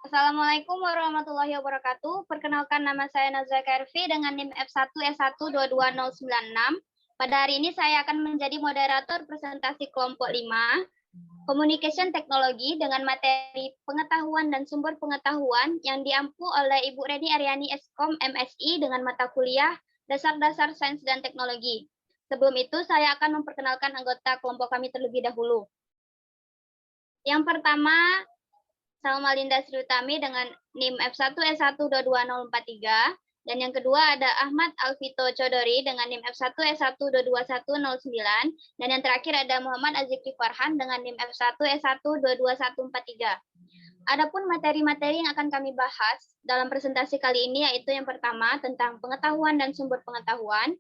Assalamualaikum warahmatullahi wabarakatuh. Perkenalkan, nama saya Nazra Kervi dengan NIM F1S1222096. Pada hari ini saya akan menjadi moderator presentasi kelompok 5, Communication Technology dengan materi pengetahuan dan sumber pengetahuan yang diampu oleh Ibu Reni Aryani Eskom MSI dengan mata kuliah Dasar-Dasar Sains dan Teknologi. Sebelum itu, saya akan memperkenalkan anggota kelompok kami terlebih dahulu. Yang pertama, Salma Linda Sri Utami dengan NIM F1S1222043. Dan yang kedua ada Ahmad Alvito Chodori dengan NIM F1S1222109. Dan yang terakhir ada Muhammad Azikri Farhan dengan NIM F1S1222143. Adapun materi-materi yang akan kami bahas dalam presentasi kali ini yaitu yang pertama tentang pengetahuan dan sumber pengetahuan,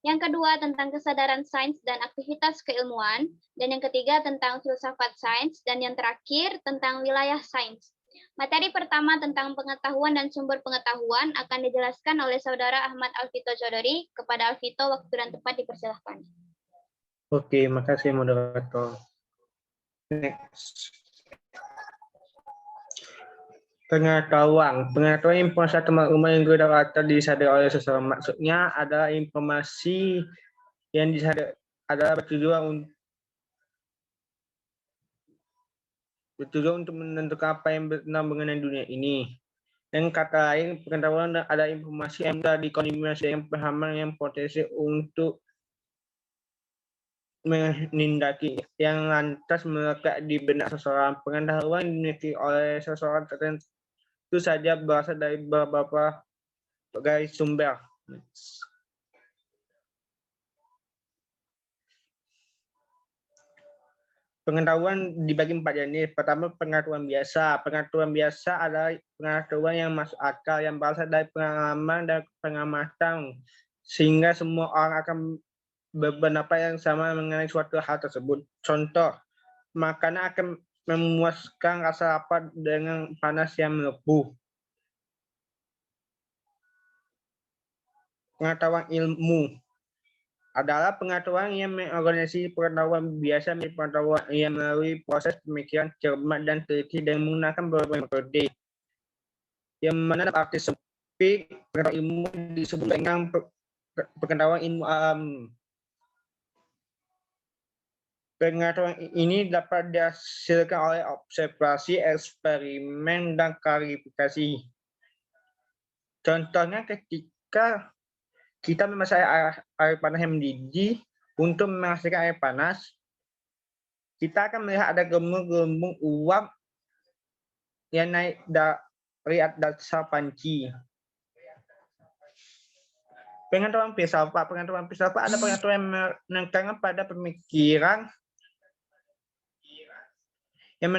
yang kedua tentang kesadaran sains dan aktivitas keilmuan, dan yang ketiga tentang filsafat sains, dan yang terakhir tentang wilayah sains. Materi pertama tentang pengetahuan dan sumber pengetahuan akan dijelaskan oleh Saudara Ahmad Alvito Chodori. Kepada Alvito, waktu dan tempat dipersilahkan. Oke, makasih moderator. Next. Pengetahuan informasi teman-teman yang didapatkan disadari oleh seseorang. Maksudnya adalah informasi yang disadari adalah bertujuan untuk menentukan apa yang benar mengenai dunia ini. Dan kata lain, pengetahuan ada informasi yang telah dikombinasi dengan pemahaman yang potensi untuk menindaki yang lantas melekat di benak seseorang. Pengetahuan dimiliki oleh seseorang tertentu itu saja berasal dari beberapa sumber. Pengetahuan dibagi 4 jenis. Pertama, pengetahuan biasa. Pengetahuan biasa adalah pengetahuan yang masuk akal, yang berasal dari pengalaman dan pengamatan, sehingga semua orang akan berpendapat yang sama mengenai suatu hal tersebut. Contoh, makanan akan memuaskan rasa lapar dengan panas yang melepuh. Pengetahuan ilmu adalah pengetahuan yang mengorganisasi pengetahuan biasa menjadi pengetahuan yang melalui proses pemikiran cermat dan teliti dan menggunakan berbagai metode. Yang mana dalam arti sempit, pengetahuan ilmu disebut dengan pengetahuan ilmu alam. Pengetahuan ini dapat dihasilkan oleh observasi, eksperimen, dan klarifikasi. Contohnya ketika kita memasak air panas yang mendidih, untuk menghasilkan air panas, kita akan melihat ada gelembung-gelembung uap yang naik dari dasar panci. Pengetahuan filsafat ada pengetahuan yang menekankan pada pemikiran yang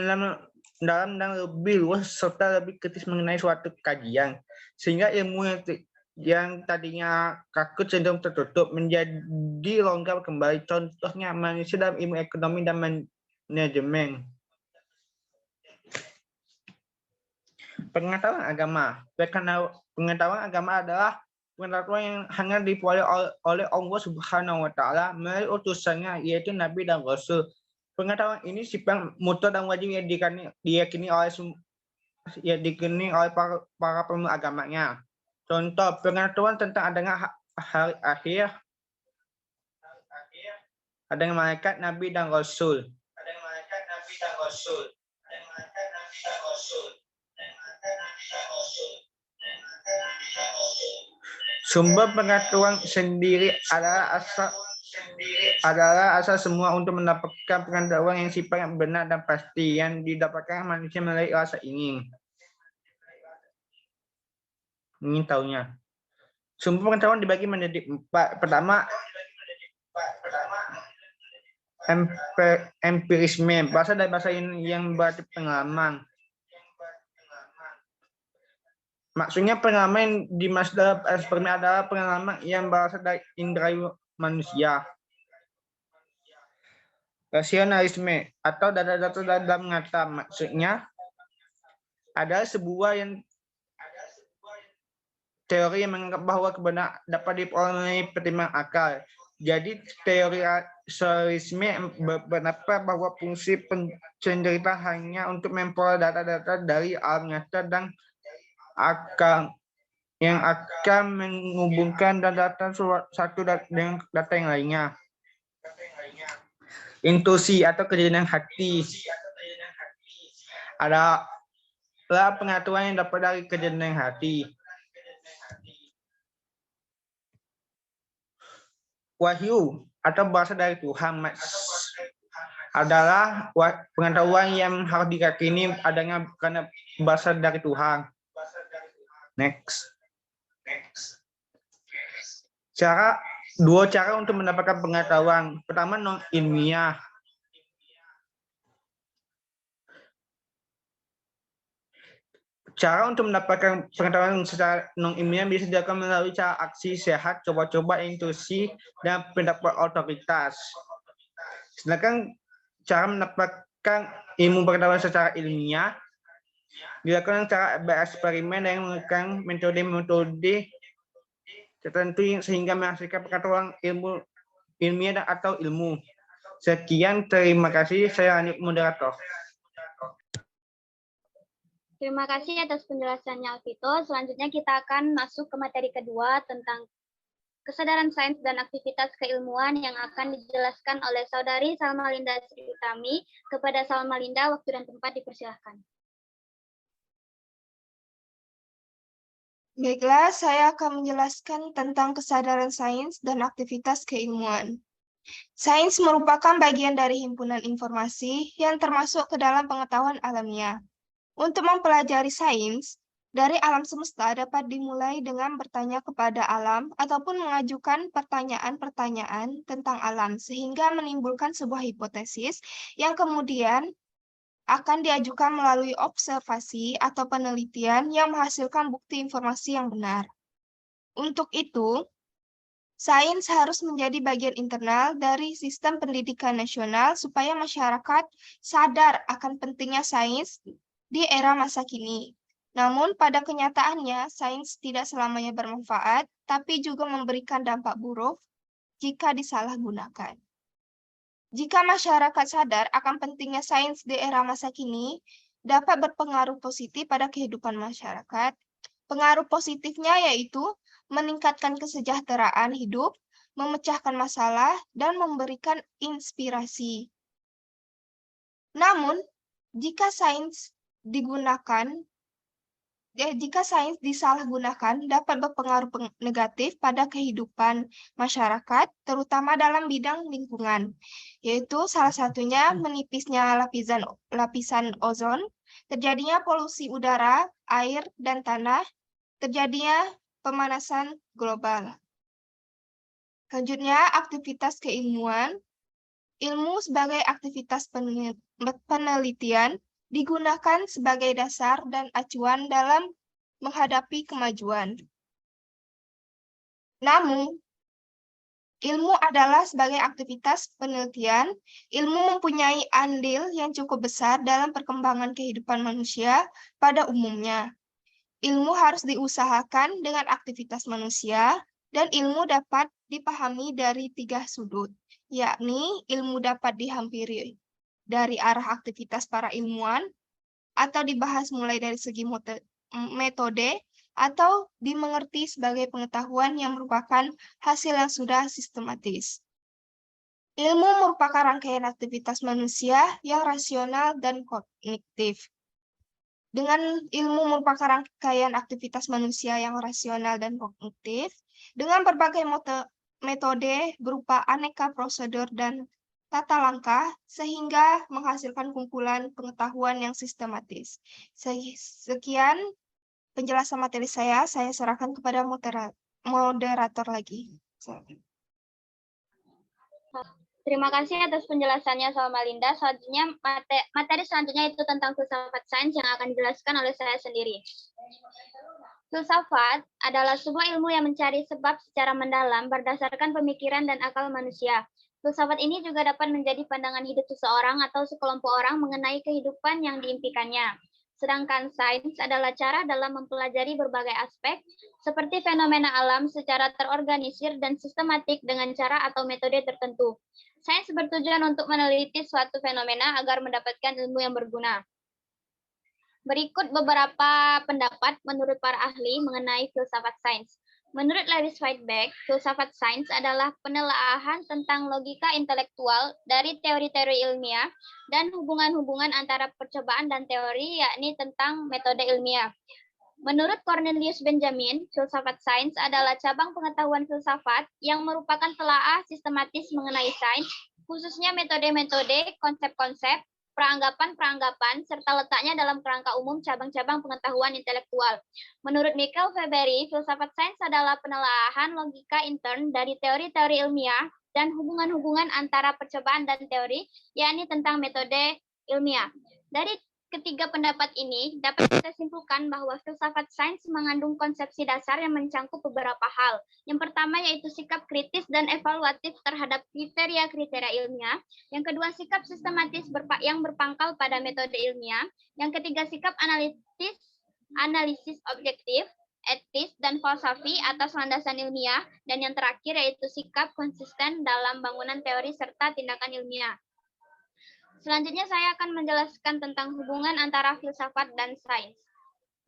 dalam dan lebih luas serta lebih kritis mengenai suatu kajian, sehingga ilmu yang tadinya kaku cenderung tertutup menjadi longgar kembali. Contohnya manusia dalam ilmu ekonomi dan manajemen. Pengetahuan agama. Pengetahuan agama adalah pengetahuan yang hanya diperoleh oleh Allah Subhanahu wa Ta'ala melalui utusannya, yaitu Nabi dan Rasul. Pengetahuan ini sifat mutlak dan wajib yang diyakini oleh para pemeluk agamanya. Contoh, pengetahuan tentang adanya hari akhir, adanya malaikat, nabi, dan rasul. Sumber pengetahuan sendiri adalah asal semua untuk mendapatkan pengetahuan yang sifatnya benar dan pasti yang didapatkan manusia melalui rasa ingin tahunya. Sumber pengetahuan dibagi menjadi 4. Pertama, empirisme, berasal dari bahasa yang berarti pengalaman. Maksudnya pengalaman di dalam eksperimen adalah pengalaman yang berasal dari indera manusia. Rasionalisme atau data-data dalam ngata, maksudnya adalah sebuah teori yang menganggap bahwa kebenaran dapat diperoleh pertimbangan akal. Jadi teori Solisme berpendapat bahwa fungsi pencerita hanya untuk memperoleh data-data dari alam nyata dan yang akan menghubungkan data satu dengan data yang lainnya. Intuisi atau kejadian hati adalah pengetahuan yang dapat dari kejadian hati. Wahyu atau bahasa dari Tuhan adalah pengetahuan yang harus diyakini adanya karena bahasa dari Tuhan. Next. Dua cara untuk mendapatkan pengetahuan. Pertama, non ilmiah. Cara untuk mendapatkan pengetahuan secara non ilmiah bisa dilakukan melalui cara aksi sehat, coba-coba, intuisi, dan pendapat otoritas. Sedangkan cara mendapatkan ilmu pengetahuan secara ilmiah dilakukan cara bereksperimen yang menggunakan metode-metode tertentu sehingga menghasilkan pengetahuan ilmiah atau ilmu. Sekian, terima kasih. Saya lanjut moderator. Terima kasih atas penjelasannya, Alvito. Selanjutnya kita akan masuk ke materi kedua tentang kesadaran sains dan aktivitas keilmuan yang akan dijelaskan oleh Saudari Salma Linda Sri Utami. Kepada Salma Linda, waktu dan tempat dipersilahkan. Baiklah, saya akan menjelaskan tentang kesadaran sains dan aktivitas keilmuan. Sains merupakan bagian dari himpunan informasi yang termasuk ke dalam pengetahuan alamiah. Untuk mempelajari sains, dari alam semesta dapat dimulai dengan bertanya kepada alam ataupun mengajukan pertanyaan-pertanyaan tentang alam sehingga menimbulkan sebuah hipotesis yang kemudian akan diajukan melalui observasi atau penelitian yang menghasilkan bukti informasi yang benar. Untuk itu, sains harus menjadi bagian internal dari sistem pendidikan nasional supaya masyarakat sadar akan pentingnya sains di era masa kini. Namun, pada kenyataannya, sains tidak selamanya bermanfaat, tapi juga memberikan dampak buruk jika disalahgunakan. Jika masyarakat sadar akan pentingnya sains di era masa kini, dapat berpengaruh positif pada kehidupan masyarakat. Pengaruh positifnya yaitu meningkatkan kesejahteraan hidup, memecahkan masalah, dan memberikan inspirasi. Namun, jika sains disalahgunakan dapat berpengaruh negatif pada kehidupan masyarakat, terutama dalam bidang lingkungan, yaitu salah satunya menipisnya lapisan ozon, terjadinya polusi udara, air, dan tanah, terjadinya pemanasan global. Selanjutnya, aktivitas keilmuan. Ilmu sebagai aktivitas penelitian digunakan sebagai dasar dan acuan dalam menghadapi kemajuan. Namun, ilmu adalah sebagai aktivitas penelitian, ilmu mempunyai andil yang cukup besar dalam perkembangan kehidupan manusia pada umumnya. Ilmu harus diusahakan dengan aktivitas manusia, dan ilmu dapat dipahami dari 3 sudut, yakni ilmu dapat dihampiri dari arah aktivitas para ilmuwan, atau dibahas mulai dari segi metode, atau dimengerti sebagai pengetahuan yang merupakan hasil yang sudah sistematis. Ilmu merupakan rangkaian aktivitas manusia yang rasional dan kognitif. Dengan ilmu merupakan rangkaian aktivitas manusia yang rasional dan kognitif, dengan berbagai metode berupa aneka prosedur dan tata langkah, sehingga menghasilkan kumpulan pengetahuan yang sistematis. Sekian penjelasan materi saya serahkan kepada moderator lagi. Terima kasih atas penjelasannya Salma Linda. Selanjutnya, materi selanjutnya itu tentang filsafat sains yang akan dijelaskan oleh saya sendiri. Filsafat adalah sebuah ilmu yang mencari sebab secara mendalam berdasarkan pemikiran dan akal manusia. Filsafat ini juga dapat menjadi pandangan hidup seseorang atau sekelompok orang mengenai kehidupan yang diimpikannya. Sedangkan sains adalah cara dalam mempelajari berbagai aspek, seperti fenomena alam secara terorganisir dan sistematik dengan cara atau metode tertentu. Sains bertujuan untuk meneliti suatu fenomena agar mendapatkan ilmu yang berguna. Berikut beberapa pendapat menurut para ahli mengenai filsafat sains. Menurut Larry Weisbach, filsafat sains adalah penelaahan tentang logika intelektual dari teori-teori ilmiah dan hubungan-hubungan antara percobaan dan teori, yakni tentang metode ilmiah. Menurut Cornelius Benjamin, filsafat sains adalah cabang pengetahuan filsafat yang merupakan telaah sistematis mengenai sains, khususnya metode-metode, konsep-konsep, peranggapan-peranggapan, serta letaknya dalam kerangka umum cabang-cabang pengetahuan intelektual. Menurut Michael Feberi, filsafat sains adalah penelaahan logika intern dari teori-teori ilmiah dan hubungan-hubungan antara percobaan dan teori, yakni tentang metode ilmiah. Dari ketiga pendapat ini, dapat kita simpulkan bahwa filsafat sains mengandung konsepsi dasar yang mencangkup beberapa hal. Yang pertama yaitu sikap kritis dan evaluatif terhadap kriteria-kriteria ilmiah. Yang kedua, sikap sistematis yang berpangkal pada metode ilmiah. Yang ketiga, sikap analisis objektif, etis, dan falsafi atas landasan ilmiah. Dan yang terakhir yaitu sikap konsisten dalam bangunan teori serta tindakan ilmiah. Selanjutnya saya akan menjelaskan tentang hubungan antara filsafat dan sains.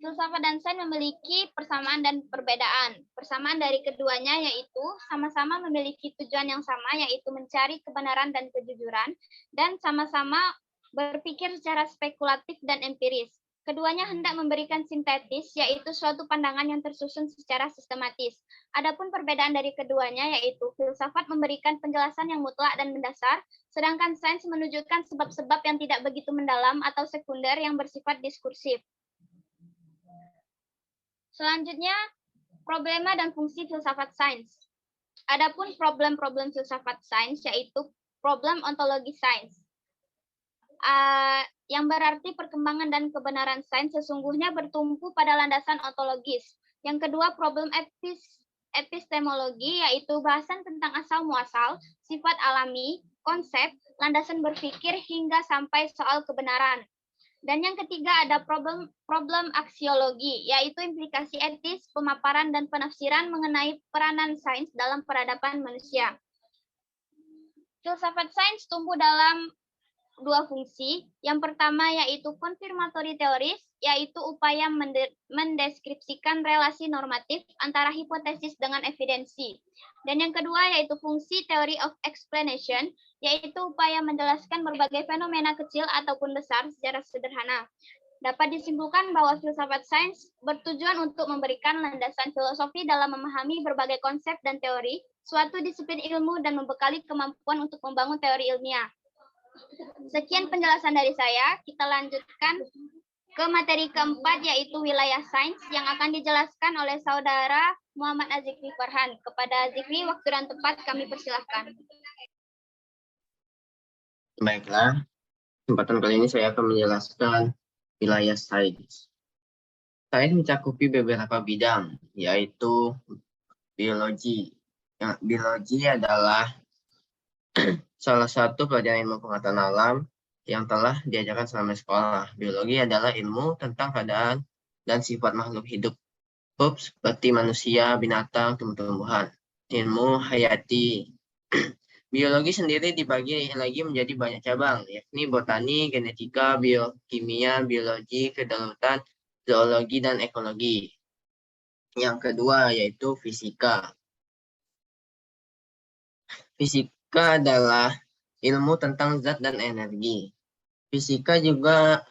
Filsafat dan sains memiliki persamaan dan perbedaan. Persamaan dari keduanya yaitu sama-sama memiliki tujuan yang sama, yaitu mencari kebenaran dan kejujuran, dan sama-sama berpikir secara spekulatif dan empiris. Keduanya hendak memberikan sintetis, yaitu suatu pandangan yang tersusun secara sistematis. Adapun perbedaan dari keduanya yaitu filsafat memberikan penjelasan yang mutlak dan mendasar, sedangkan sains menunjukkan sebab-sebab yang tidak begitu mendalam atau sekunder yang bersifat diskursif. Selanjutnya, problema dan fungsi filsafat sains. Adapun problem-problem filsafat sains yaitu problem ontologi sains. Yang berarti perkembangan dan kebenaran sains sesungguhnya bertumpu pada landasan ontologis. Yang kedua, problem epistemologi, yaitu bahasan tentang asal-muasal, sifat alami, konsep, landasan berpikir, hingga sampai soal kebenaran. Dan yang ketiga ada problem aksiologi, yaitu implikasi etis, pemaparan, dan penafsiran mengenai peranan sains dalam peradaban manusia. Filsafat sains tumbuh dalam dua fungsi. Yang pertama yaitu konfirmatori teoris, yaitu upaya mendeskripsikan relasi normatif antara hipotesis dengan evidensi. Dan yang kedua yaitu fungsi theory of explanation, yaitu upaya menjelaskan berbagai fenomena kecil ataupun besar secara sederhana. Dapat disimpulkan bahwa filsafat sains bertujuan untuk memberikan landasan filosofi dalam memahami berbagai konsep dan teori, suatu disiplin ilmu, dan membekali kemampuan untuk membangun teori ilmiah. Sekian penjelasan dari saya. Kita lanjutkan ke materi keempat, yaitu wilayah sains, yang akan dijelaskan oleh saudara Muhammad Azikri Farhan. Kepada Azikri, waktu dan tempat kami persilahkan. Baiklah, kesempatan kali ini saya akan menjelaskan wilayah sains. Sains mencakupi beberapa bidang, yaitu biologi. Biologi adalah salah satu pelajaran ilmu pengetahuan alam yang telah diajarkan selama sekolah. Biologi adalah ilmu tentang keadaan dan sifat makhluk hidup seperti manusia, binatang, tumbuh-tumbuhan. Ilmu hayati. Biologi sendiri dibagi lagi menjadi banyak cabang, yakni botani, genetika, biokimia, biologi, kedaruratan, zoologi, dan ekologi. Yang kedua yaitu fisika. Fisika adalah ilmu tentang zat dan energi. Fisika juga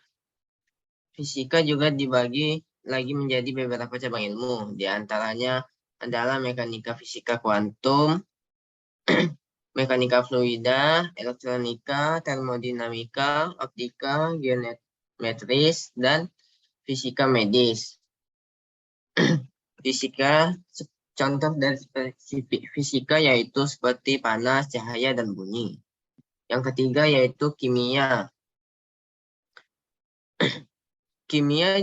dibagi lagi menjadi beberapa cabang ilmu. Di antaranya adalah mekanika fisika kuantum, mekanika fluida, elektronika, termodinamika, optika, geometris, dan fisika medis. Contoh dari spesifik fisika yaitu seperti panas, cahaya, dan bunyi. Yang ketiga yaitu kimia. Kimia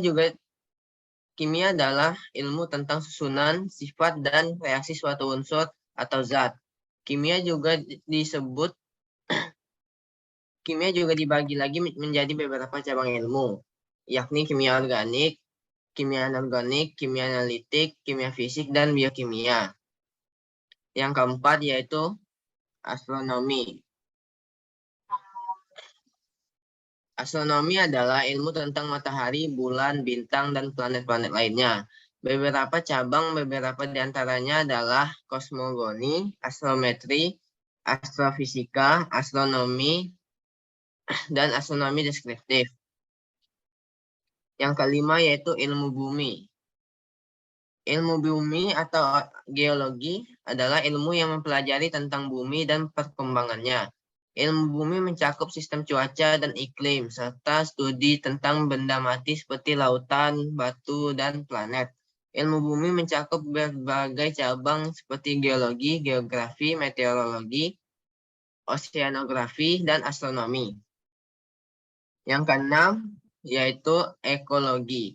adalah ilmu tentang susunan, sifat, dan reaksi suatu unsur atau zat. Kimia juga dibagi lagi menjadi beberapa cabang ilmu, yakni kimia organik, kimia anorganik, kimia analitik, kimia fisik, dan biokimia. Yang keempat yaitu astronomi. Astronomi adalah ilmu tentang matahari, bulan, bintang, dan planet-planet lainnya. Beberapa di antaranya adalah kosmogoni, astrometri, astrofisika, astronomi, dan astronomi deskriptif. Yang kelima yaitu ilmu bumi. Ilmu bumi atau geologi adalah ilmu yang mempelajari tentang bumi dan perkembangannya. Ilmu bumi mencakup sistem cuaca dan iklim, serta studi tentang benda mati seperti lautan, batu, dan planet. Ilmu bumi mencakup berbagai cabang seperti geologi, geografi, meteorologi, oceanografi, dan astronomi. Yang keenam yaitu ekologi.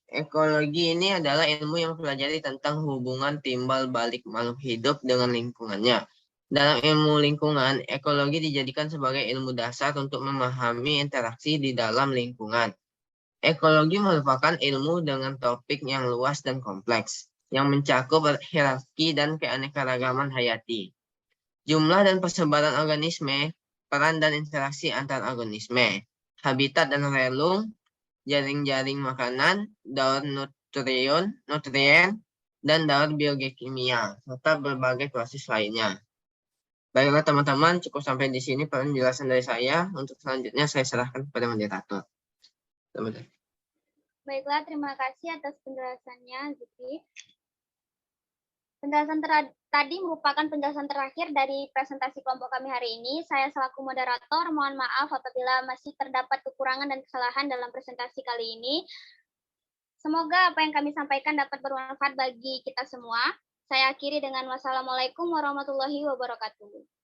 Ekologi ini adalah ilmu yang mempelajari tentang hubungan timbal balik makhluk hidup dengan lingkungannya. Dalam ilmu lingkungan, ekologi dijadikan sebagai ilmu dasar untuk memahami interaksi di dalam lingkungan. Ekologi merupakan ilmu dengan topik yang luas dan kompleks, yang mencakup hierarki dan keanekaragaman hayati. Jumlah dan persebaran organisme, peran dan interaksi antar organisme, habitat dan relung, jaring-jaring makanan, daur nutrien, dan daur biokimia, serta berbagai proses lainnya. Baiklah teman-teman, cukup sampai di sini penjelasan dari saya. Untuk selanjutnya saya serahkan kepada moderator. Baiklah, terima kasih atas penjelasannya, Zikri. Penjelasan tadi merupakan penjelasan terakhir dari presentasi kelompok kami hari ini. Saya selaku moderator mohon maaf apabila masih terdapat kekurangan dan kesalahan dalam presentasi kali ini. Semoga apa yang kami sampaikan dapat bermanfaat bagi kita semua. Saya akhiri dengan wassalamualaikum warahmatullahi wabarakatuh.